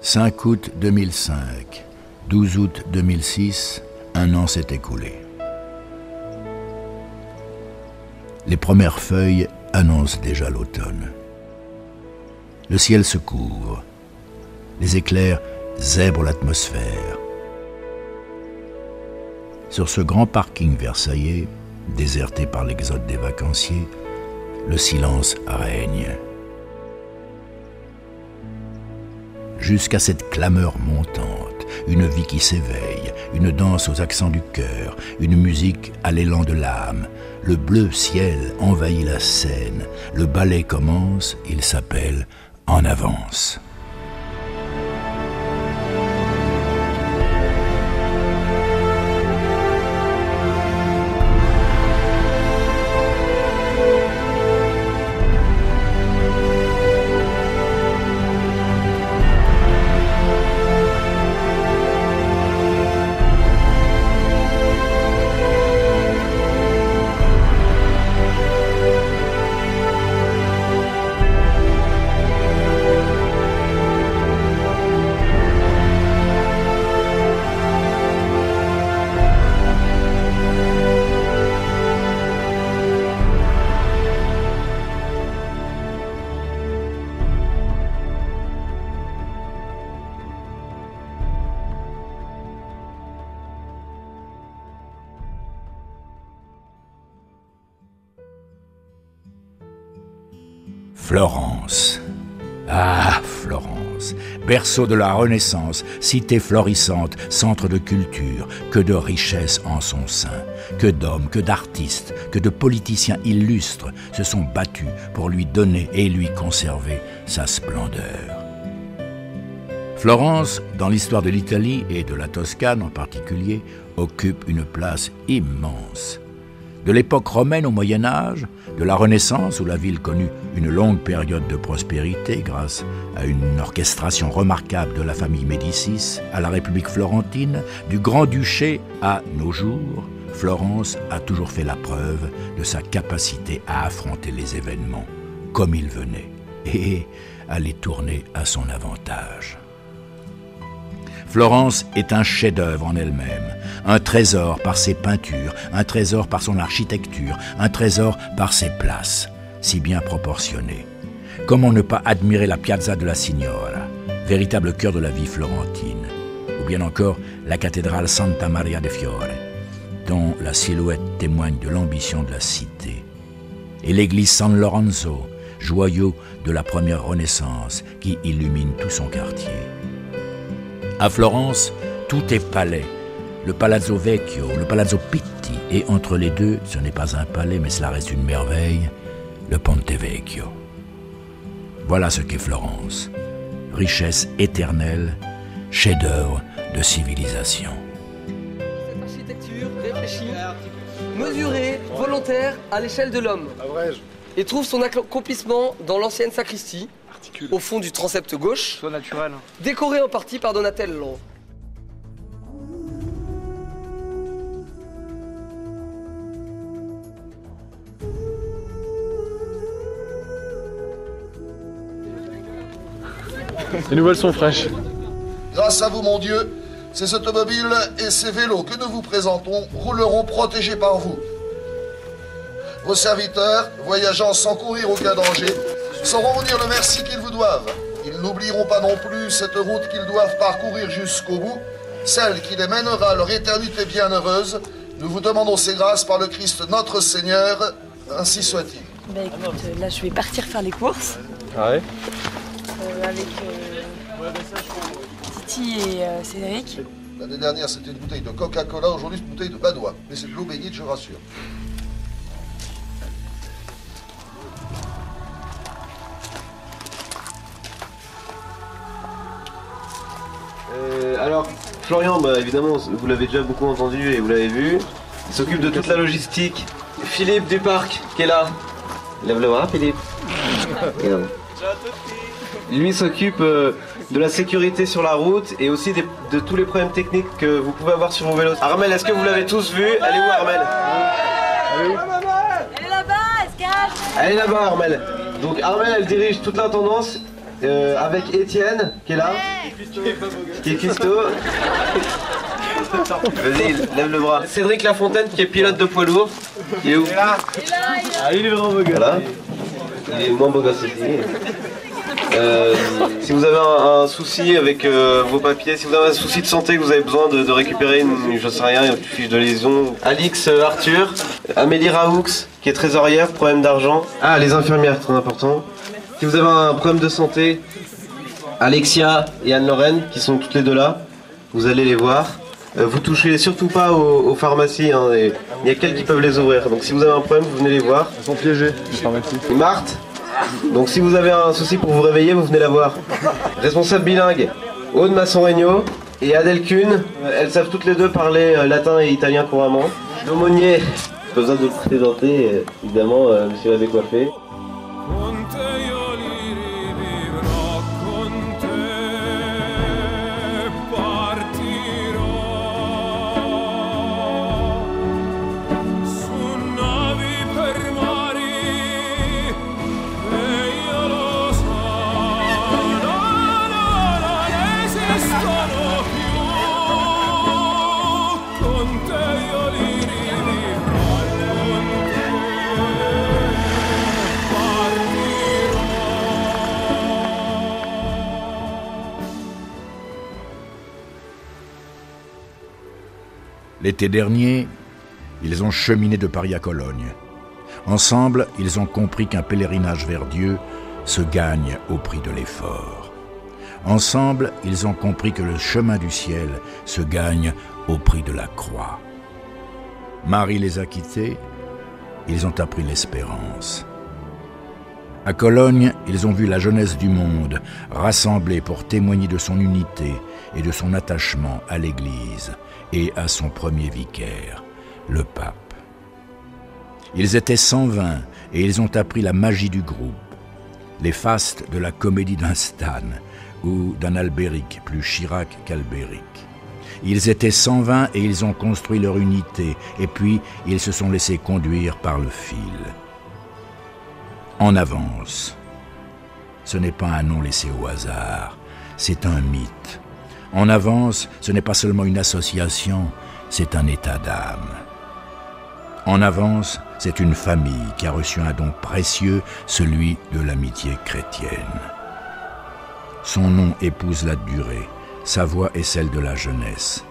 5 août 2005, 12 août 2006, un an s'est écoulé. Les premières feuilles annoncent déjà l'automne. Le ciel se couvre. Les éclairs zèbrent l'atmosphère. Sur ce grand parking versaillais, déserté par l'exode des vacanciers, le silence règne. Jusqu'à cette clameur montante, une vie qui s'éveille, une danse aux accents du cœur, une musique à l'élan de l'âme. Le bleu ciel envahit la scène, le ballet commence, il s'appelle « En avance ». Florence. Ah, Florence, berceau de la Renaissance, cité florissante, centre de culture, que de richesses en son sein, que d'hommes, que d'artistes, que de politiciens illustres se sont battus pour lui donner et lui conserver sa splendeur. Florence, dans l'histoire de l'Italie et de la Toscane en particulier, occupe une place immense. De l'époque romaine au Moyen-Âge, de la Renaissance où la ville connut une longue période de prospérité grâce à une orchestration remarquable de la famille Médicis, à la République florentine, du Grand-Duché à nos jours, Florence a toujours fait la preuve de sa capacité à affronter les événements comme ils venaient et à les tourner à son avantage. Florence est un chef-d'œuvre en elle-même, un trésor par ses peintures, un trésor par son architecture, un trésor par ses places, si bien proportionnées. Comment ne pas admirer la Piazza de la Signora, véritable cœur de la vie florentine, ou bien encore la cathédrale Santa Maria de Fiore, dont la silhouette témoigne de l'ambition de la cité, et l'église San Lorenzo, joyau de la première Renaissance qui illumine tout son quartier. À Florence, tout est palais. Le Palazzo Vecchio, le Palazzo Pitti, et entre les deux, ce n'est pas un palais, mais cela reste une merveille, le Ponte Vecchio. Voilà ce qu'est Florence. Richesse éternelle, chef-d'œuvre de civilisation. Cette architecture réfléchie, mesurée, volontaire à l'échelle de l'homme, et trouve son accomplissement dans l'ancienne sacristie, au fond du transept gauche, soit naturel, décoré en partie par Donatello. Les nouvelles sont fraîches. Grâce à vous, mon Dieu, ces automobiles et ces vélos que nous vous présentons rouleront protégés par vous. Vos serviteurs, voyageant sans courir aucun danger, sauront vous dire le merci qu'ils vous doivent. Ils n'oublieront pas non plus cette route qu'ils doivent parcourir jusqu'au bout, celle qui les mènera à leur éternité bienheureuse. Nous vous demandons ces grâces par le Christ notre Seigneur, ainsi soit-il. Bah écoute, là je vais partir faire les courses. Ah ouais Avec Titi et Cédric. L'année dernière, c'était une bouteille de Coca-Cola, aujourd'hui, c'est une bouteille de Badois. Mais c'est de l'eau bénite, je rassure. Alors, Florian, bah, évidemment, vous l'avez déjà beaucoup entendu et vous l'avez vu. Il s'occupe de toute la logistique. Philippe Duparc, qui est là. Lève le bras, Philippe. Lui s'occupe de la sécurité sur la route et aussi de tous les problèmes techniques que vous pouvez avoir sur vos vélos. Armel, est-ce que vous l'avez tous vu? Elle est où, Armel? Elle est là-bas, elle se cache. Elle est là-bas, Armel. Donc Armel, elle dirige toute l'intendance avec Étienne, qui est là, qui est cuistot. Vas-y, lève le bras. Cédric Lafontaine, qui est pilote de poids lourd. Il est où? Ah, il est vraiment beau gars. Voilà. Il est moins beau gosse aussi. Si vous avez un souci avec vos papiers, si vous avez un souci de santé, que vous avez besoin de récupérer je sais rien, une fiche de liaison. Alix Arthur, Amélie Raoux, qui est trésorière, problème d'argent. Ah, les infirmières, très important. Si vous avez un problème de santé, Alexia et Anne-Lorraine, qui sont toutes les deux là, vous allez les voir. Vous touchez surtout pas aux pharmacies, hein, il y a quelques qui peuvent les ouvrir. Donc si vous avez un problème, vous venez les voir. Ils sont piégés, les pharmacies. Marthe, donc si vous avez un souci pour vous réveiller, vous venez la voir. Responsable bilingue, Aude Masson-Regnault et Adèle Kuhn. Elles savent toutes les deux parler latin et italien couramment. L'aumônier, pas besoin de le présenter, évidemment, monsieur l'abbé coiffé. L'été dernier, ils ont cheminé de Paris à Cologne. Ensemble, ils ont compris qu'un pèlerinage vers Dieu se gagne au prix de l'effort. Ensemble, ils ont compris que le chemin du ciel se gagne au prix de la croix. Marie les a quittés, ils ont appris l'espérance. À Cologne, ils ont vu la jeunesse du monde rassemblée pour témoigner de son unité et de son attachement à l'Église et à son premier vicaire, le pape. Ils étaient 120 et ils ont appris la magie du groupe, les fastes de la comédie d'un Stan ou d'un Albéric, plus Chirac qu'Albéric. Ils étaient 120 et ils ont construit leur unité, et puis ils se sont laissés conduire par le fil. En avance. Ce n'est pas un nom laissé au hasard, c'est un mythe. En avance, ce n'est pas seulement une association, c'est un état d'âme. En avance, c'est une famille qui a reçu un don précieux, celui de l'amitié chrétienne. Son nom épouse la durée, sa voix est celle de la jeunesse.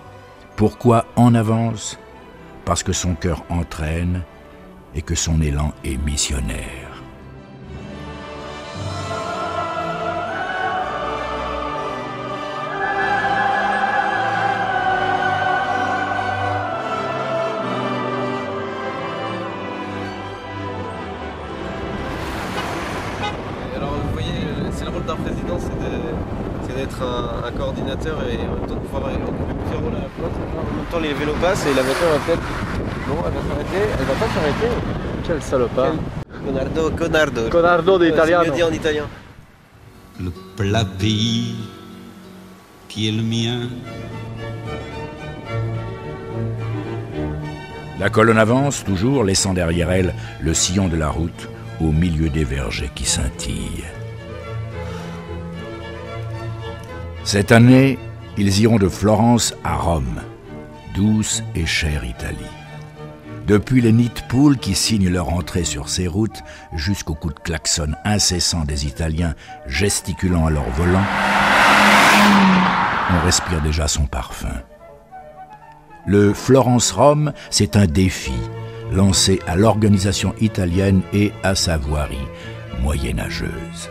Pourquoi en avance? Parce que son cœur entraîne et que son élan est missionnaire. Un coordinateur et en même temps de pouvoir occuper plusieurs rôles à la fois. En même temps les vélos passent et la voiture va peut-être... Non, elle va s'arrêter, elle va pas s'arrêter. Quel salopard. Conardo. Conardo d'italien. C'est mieux dit en italien. Le plat pays qui est le mien. La colonne avance toujours, laissant derrière elle le sillon de la route au milieu des vergers qui scintillent. Cette année, ils iront de Florence à Rome, douce et chère Italie. Depuis les nids de poules qui signent leur entrée sur ces routes, jusqu'aux coups de klaxon incessants des Italiens gesticulant à leur volant, on respire déjà son parfum. Le Florence-Rome, c'est un défi lancé à l'organisation italienne et à sa voirie moyenâgeuse.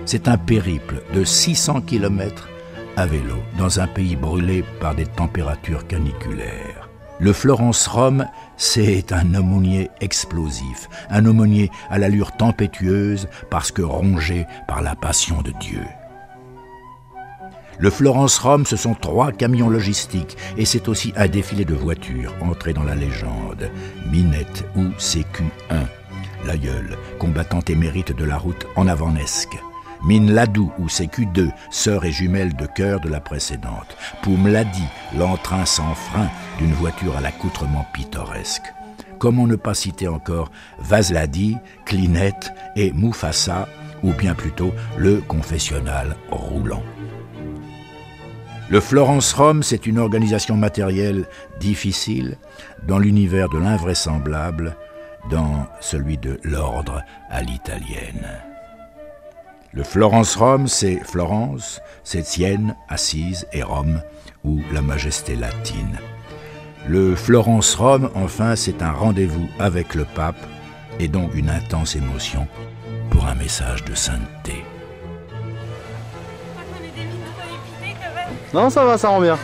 C'est un périple de 600 km à vélo dans un pays brûlé par des températures caniculaires. Le Florence-Rome, c'est un aumônier explosif, un aumônier à l'allure tempétueuse parce que rongé par la passion de Dieu. Le Florence-Rome, ce sont 3 camions logistiques et c'est aussi un défilé de voitures entrées dans la légende. Minette ou CQ1, l'aïeul, combattante émérite de la route en avanesque. Mine Ladou ou CQ2, sœur et jumelle de cœur de la précédente. Poum Ladi, l'entrain sans frein d'une voiture à l'accoutrement pittoresque. Comment ne pas citer encore Vasladi, Clinette et Mufasa, ou bien plutôt le confessionnal roulant. Le Florence Rome, c'est une organisation matérielle difficile dans l'univers de l'invraisemblable, dans celui de l'ordre à l'italienne. Le Florence Rome, c'est Florence, c'est Sienne, Assise et Rome, ou la majesté latine. Le Florence Rome, enfin, c'est un rendez-vous avec le pape et donc une intense émotion pour un message de sainteté. Non, ça va, ça rend bien.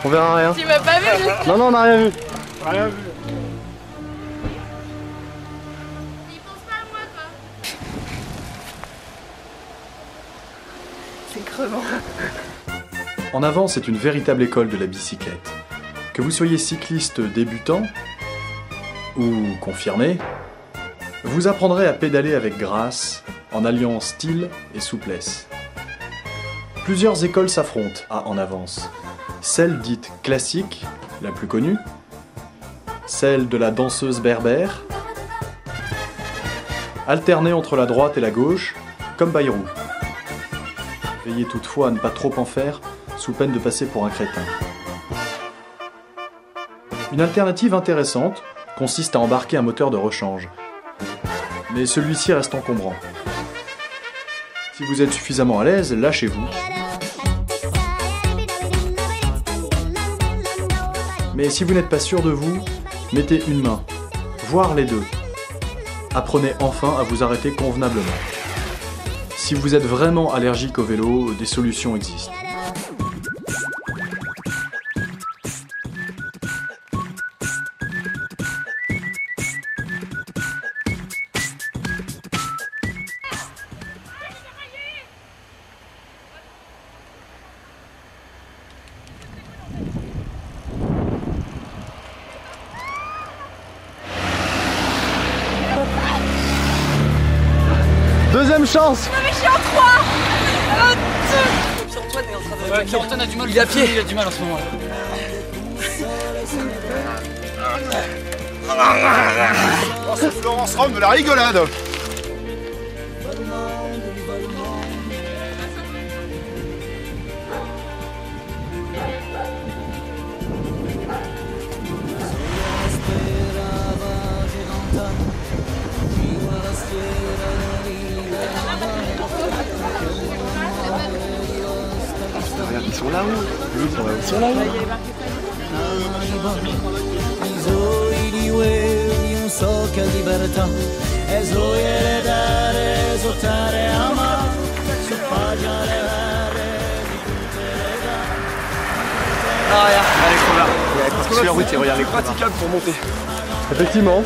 On verra rien. Tu m'as pas vu? Non, non, on n'a rien vu. Rien vu. Il pense pas à moi, quoi. C'est crevant. En avant, c'est une véritable école de la bicyclette. Que vous soyez cycliste débutant ou confirmé, vous apprendrez à pédaler avec grâce, en alliant style et souplesse. Plusieurs écoles s'affrontent à En Avance. Celle dite classique, la plus connue, celle de la danseuse berbère, alternée entre la droite et la gauche, comme Bayrou. Veillez toutefois à ne pas trop en faire, sous peine de passer pour un crétin. Une alternative intéressante consiste à embarquer un moteur de rechange, mais celui-ci reste encombrant. Si vous êtes suffisamment à l'aise, lâchez-vous. Mais si vous n'êtes pas sûr de vous, mettez une main, voire les deux. Apprenez enfin à vous arrêter convenablement. Si vous êtes vraiment allergique au vélo, des solutions existent. Deuxième chance. Non mais je suis en 3. Pierre-Antoine est en train de... Ouais, Pierre-Antoine a du mal. Il est à pied. Il a du mal en ce moment. Oh, c'est Florence Rome de la rigolade. Regarde, ils sont là-haut. Ils sont là-haut. Ah, regarde. Allez, trop là. Sur la route, regarde les praticable pour monter. Effectivement.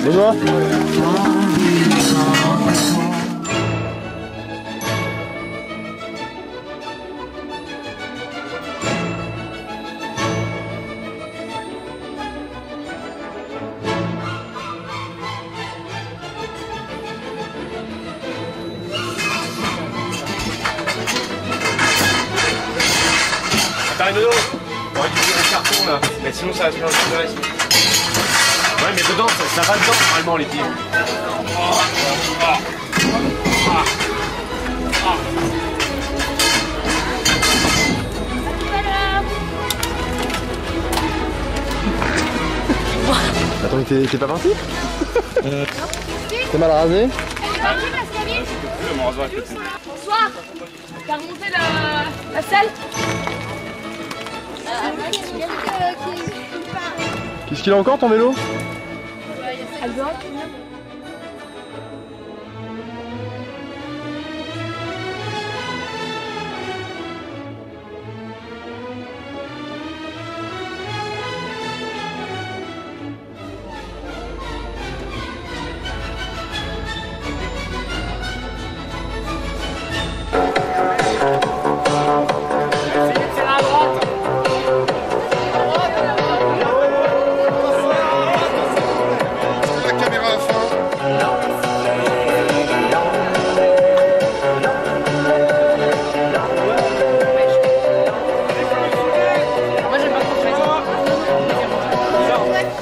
Benoît. T'arrives dedans. On va utiliser un carton là. Mais sinon ça va se faire un peu ici. Ouais mais dedans, ça va dedans normalement les pieds. Attends, t'es pas parti? T'es mal rasé? Bonsoir. T'as remonté la salle? Qu'est-ce qu'il a encore ton vélo?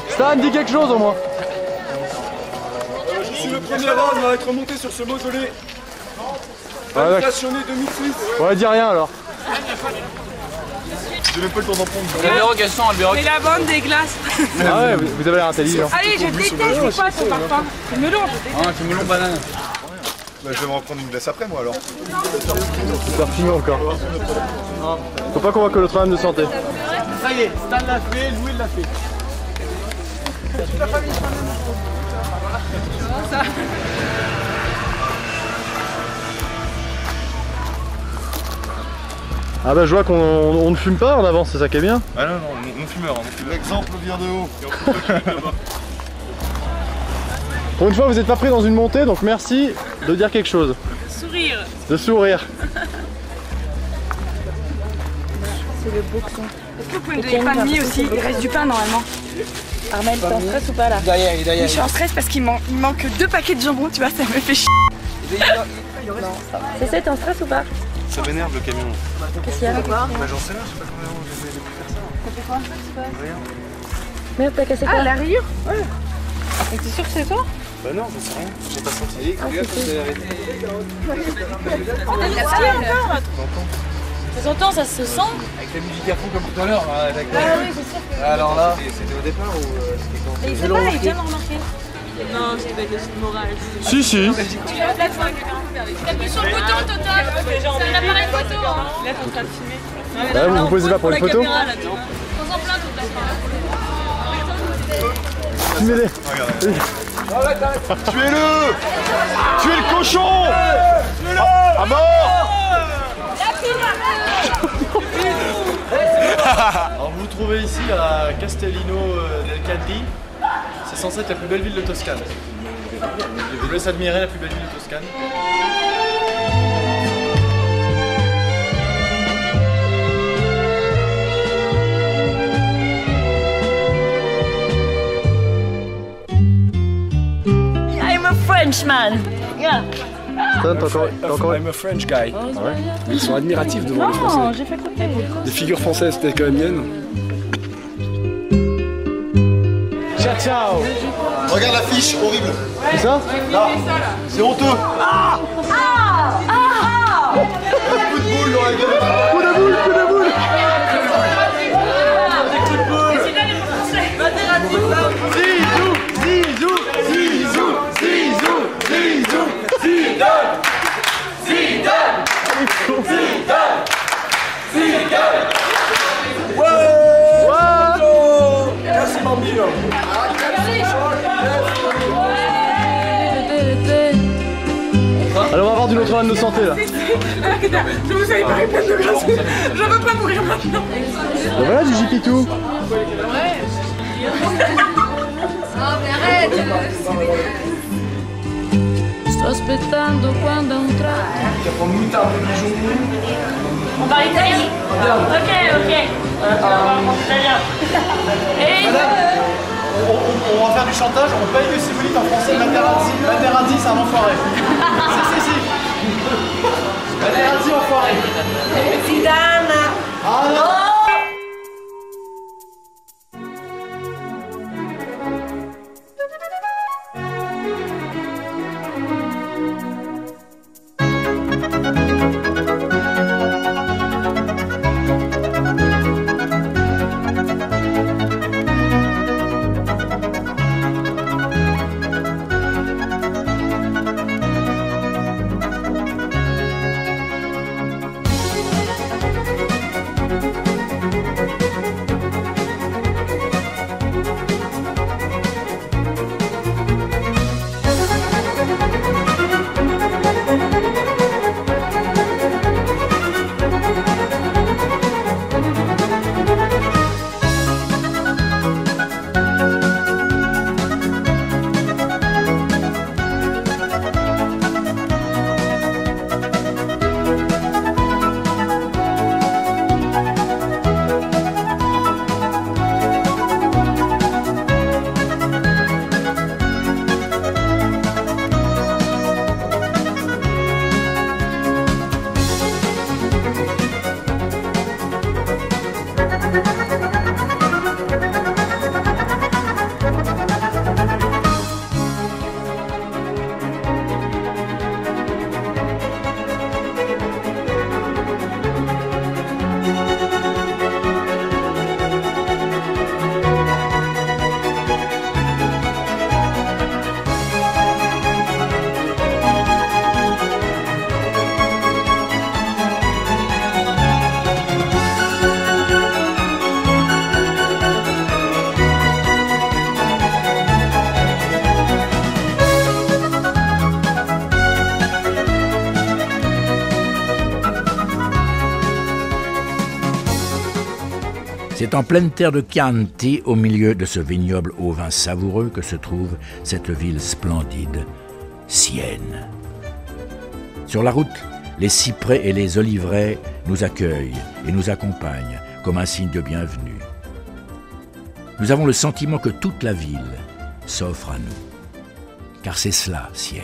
Stan, dis quelque chose au moins. Je suis le premier homme à être monté sur ce mausolée. Stationné 2006. Ouais, dis rien alors. J'ai même pas le temps d'en prendre. C'est la bande des glaces. Ah ouais, vous avez l'air intelligent. Allez, je déteste c'est quoi ton parfum? C'est melon, je déteste. Ah, c'est melon banane. Bah, je vais me reprendre une glace après moi alors. C'est parfumé encore. Faut pas qu'on voit que l'autre âme de santé. Ça y est, Stan l'a fait, Louis l'a fait. Ah bah je vois qu'on ne fume pas en avance, c'est ça qui est bien. Ah non, non, fumeur. L'exemple vient de haut. Pour une fois vous n'êtes pas pris dans une montée, donc merci de dire quelque chose. Sourire. De sourire. C'est le boxon. Est-ce que vous pouvez me donner pas de mie aussi? Il reste du pain normalement. Armel, t'es en stress ou pas là? Je suis en stress parce qu'il manque 2 paquets de jambon, tu vois, ça me fait chier. C'est ça, t'es en stress ou pas? Ça m'énerve le camion. Qu'est-ce qu'il y a? Bah j'en sais rien, je sais pas combien j'ai pu faire ça. Ça fait quoi? Rien. Merde, t'as cassé quoi? Ah, la rayure? Ouais. Et t'es sûr que c'est toi? Bah non, j'en sais rien. J'ai pas senti. Il y a ça encore? Ça s'entend, ça se sent? Avec la musique à fond comme tout à l'heure. Ah oui, c'est sûr que... Alors là, c'était au départ ou c'était quand? Mais il sait pas, il vient de remarquer. Non, j'ai pas de morale. Si, si. Tu appuies sur le bouton total. C'est un appareil photo. Hein. Là, t'es en train de filmer. Bah, vous vous posez pas pour une photo? Prends-en plein total. Filmez-les. Tuez-le! Tuez le cochon! À mort! Alors vous vous trouvez ici à Castellino del Caddi. C'est censé être la plus belle ville de Toscane. Je vous laisse admirer la plus belle ville de Toscane. I'm a Frenchman. Yeah. Stan, t'as encore... I'm a French guy. Ah ouais? Ils sont admiratifs devant les Français. Non, j'ai fait côté. Les figures françaises, c'était quand même miennes. Ciao, ciao. Regarde l'affiche, horrible. C'est ça? Là, c'est honteux. Coup de boule dans la gueule. Coup de boule, coup de boule. Zizou, Zizou, Zizou, Zizou, Zidane, Zidane, Zidane, Zidane. Merci bambino. Alors on va avoir du Notre-Dame de santé là. Je vous avais pas plein de glace. Je veux pas mourir maintenant. Ben voilà du jipitou. Non, mais arrête. Sto aspettando quando entrare. On parle italien? Ok, ok. Et On va faire du chantage, on paye les symboliques en français. Materazzi, c'est un enfoiré. Si. Materazzi, enfoiré. Zidane. Ah non. C'est en pleine terre de Chianti, au milieu de ce vignoble au vin savoureux, que se trouve cette ville splendide, Sienne. Sur la route, les cyprès et les oliveraies nous accueillent et nous accompagnent comme un signe de bienvenue. Nous avons le sentiment que toute la ville s'offre à nous. Car c'est cela, Sienne.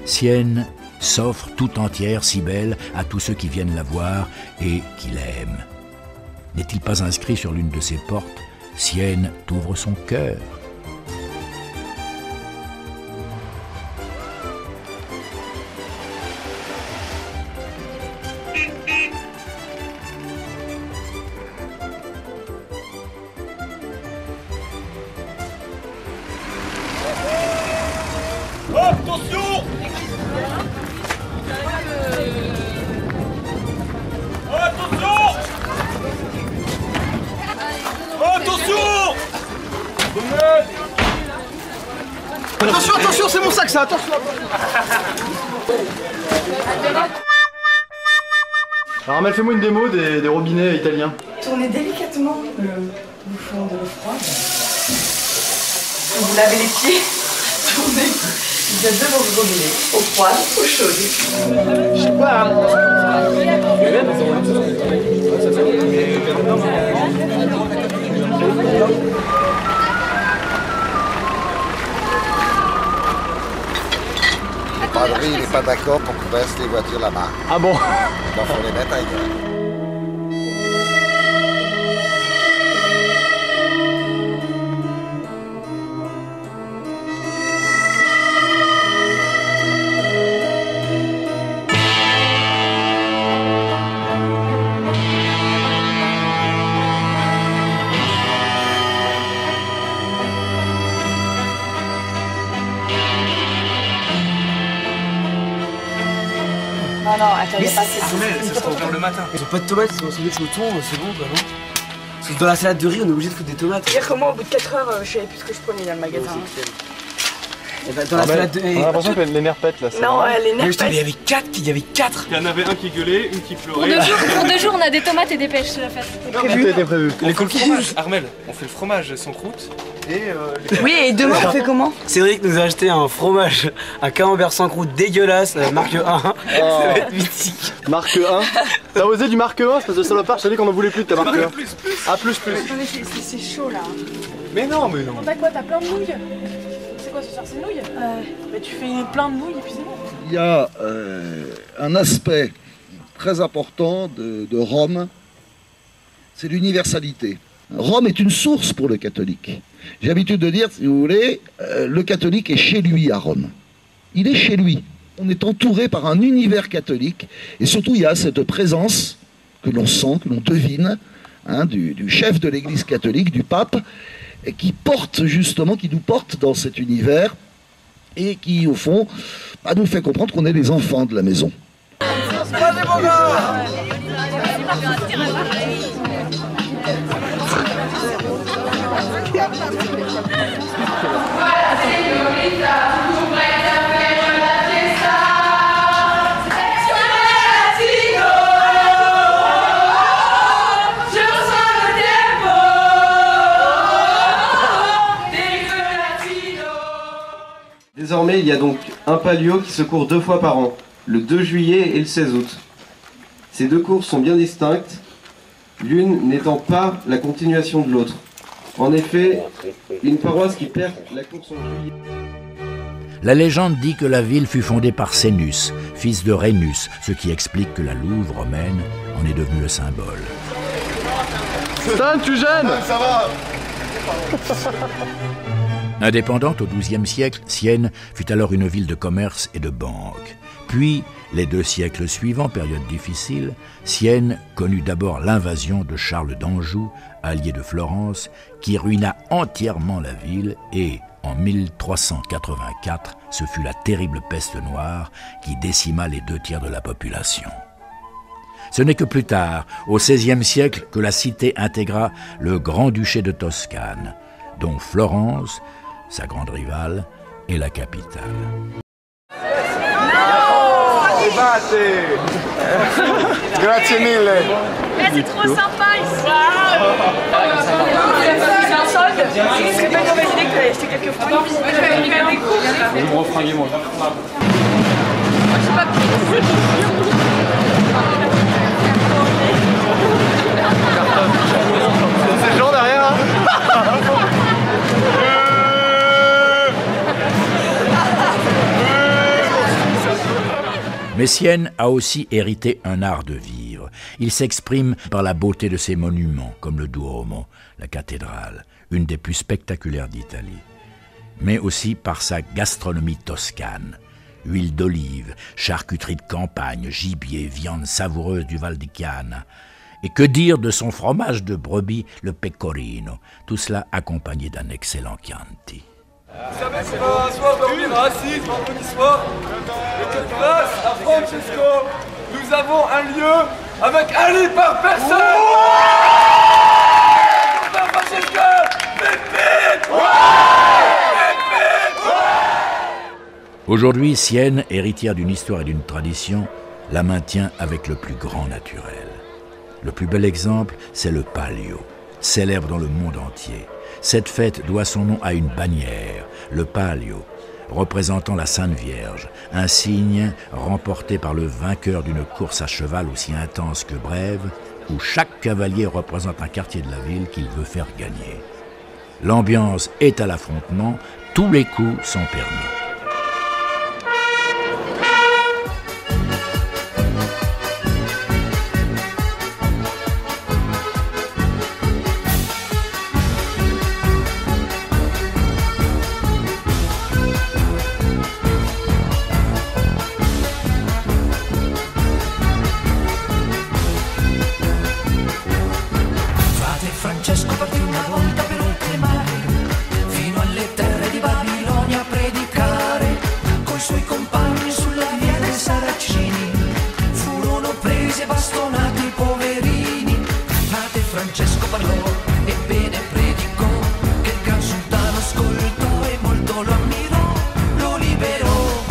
Sienne s'offre tout entière, si belle, à tous ceux qui viennent la voir et qui l'aiment. N'est-il pas inscrit sur l'une de ses portes « Sienne t'ouvre son cœur ». Attention! Attention, attention, c'est mon sac ça, attention. Alors Armel, fais-moi une démo des robinets italiens. Tournez délicatement le bouchon de l'eau froide. Vous lavez les pieds. Tournez. Vous êtes devant vos robinets. Eau froide, eau chaude. Je sais pas. Le padri, il n'est pas d'accord pour qu'on baisse les voitures là-bas. Ah bon? Il faut les mettre ailleurs. Non, attends, il n'y a pas de Ça sera ouvert le matin. Ils ont pas de tomates, ils ont sandwich au thon, c'est bon quoi, non? Parce que dans la salade de riz, on est obligé de foutre des tomates. Dire que moi, au bout de 4 heures, je savais plus ce que je prenais dans le magasin. Et bah, dans la salade de riz. On a l'impression que les nerfs pètent là. Non, les nerfs pètent. Il y avait 4. Il y en avait un qui gueulait, une qui Pour pleurait. pour 2 jours, on a des tomates et des pêches sur la fête. Tout était prévu. Les fromage, Armel, on fait le fromage sans croûte et Oui, et demain, on fait comment? Cédric nous a acheté un fromage, un camembert sans croûte dégueulasse, marque 1. Ça va être mythique. Marque 1. T'as osé du marque 1, espèce de salopard, je t'ai dit qu'on en voulait plus de ta marque 1. Ah, plus. C'est chaud là. Mais non. T'as quoi? T'as plein de nouilles? C'est quoi ce soir? C'est nouilles? Bah tu fais plein de nouilles et puis c'est bon. Il y a un aspect très important de Rome, c'est l'universalité. Rome est une source pour le catholique. J'ai l'habitude de dire, si vous voulez, le catholique est chez lui à Rome. Il est chez lui. On est entouré par un univers catholique et surtout il y a cette présence que l'on sent, que l'on devine, hein, du chef de l'Église catholique, du pape, et qui porte justement, qui nous porte dans cet univers et qui au fond nous fait comprendre qu'on est les enfants de la maison. Désormais, il y a donc un palio qui se court 2 fois par an, le 2 juillet et le 16 août. Ces 2 courses sont bien distinctes, l'une n'étant pas la continuation de l'autre. En effet, une paroisse qui perd la course en juillet. La légende dit que la ville fut fondée par Sénus, fils de Rhénus, ce qui explique que la Louve romaine en est devenue le symbole. Stan, tu gênes? Ça va. Indépendante au XIIe siècle, Sienne fut alors une ville de commerce et de banque. Puis, les 2 siècles suivants, période difficile, Sienne connut d'abord l'invasion de Charles d'Anjou, allié de Florence, qui ruina entièrement la ville et, en 1384, ce fut la terrible peste noire qui décima les 2 tiers de la population. Ce n'est que plus tard, au XVIe siècle, que la cité intégra le grand-duché de Toscane, dont Florence, sa grande rivale, est la capitale. Grazie mille. C'est trop sympa ici. Ce serait pas une mauvaise idée que tu ailles acheter quelques fruits. Je vais me refringuer moi. C'est Jean derrière, hein. Messiaen a aussi hérité un art de vivre. Il s'exprime par la beauté de ses monuments, comme le Duomo, la cathédrale, une des plus spectaculaires d'Italie, mais aussi par sa gastronomie toscane. Huile d'olive, charcuterie de campagne, gibier, viande savoureuse du Val di Chiana. Et que dire de son fromage de brebis, le pecorino, tout cela accompagné d'un excellent Chianti. Vous savez qu'on va un soir dormir à Assise, vendredi soir. Et que place à Francesco, nous avons un lieu avec un lit par personne. Francesco, Aujourd'hui, Sienne, héritière d'une histoire et d'une tradition, la maintient avec le plus grand naturel. Le plus bel exemple, c'est le Palio, célèbre dans le monde entier. Cette fête doit son nom à une bannière, le Palio, représentant la Sainte Vierge, un signe remporté par le vainqueur d'une course à cheval aussi intense que brève, où chaque cavalier représente un quartier de la ville qu'il veut faire gagner. L'ambiance est à l'affrontement, tous les coups sont permis. Francesco partì una volta per oltremare, fino alle terre di Babilonia a predicare, coi suoi compagni sulla via dei Saracini, furono presi e bastonati i poverini. Frate Francesco parlò e bene predicò, che il gran sultano ascoltò e molto lo ammirò, lo liberò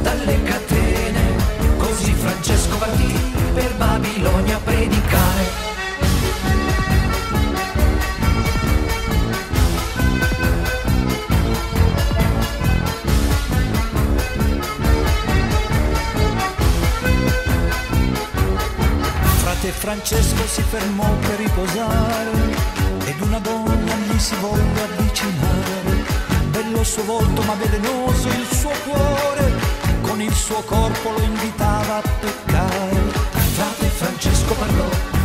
dalle catene, così Francesco partì per Babilonia a predicare. Francesco si fermò per riposare ed una donna gli si volle avvicinare. Bello il suo volto ma velenoso il suo cuore, con il suo corpo lo invitava a peccare. Frate Francesco parlò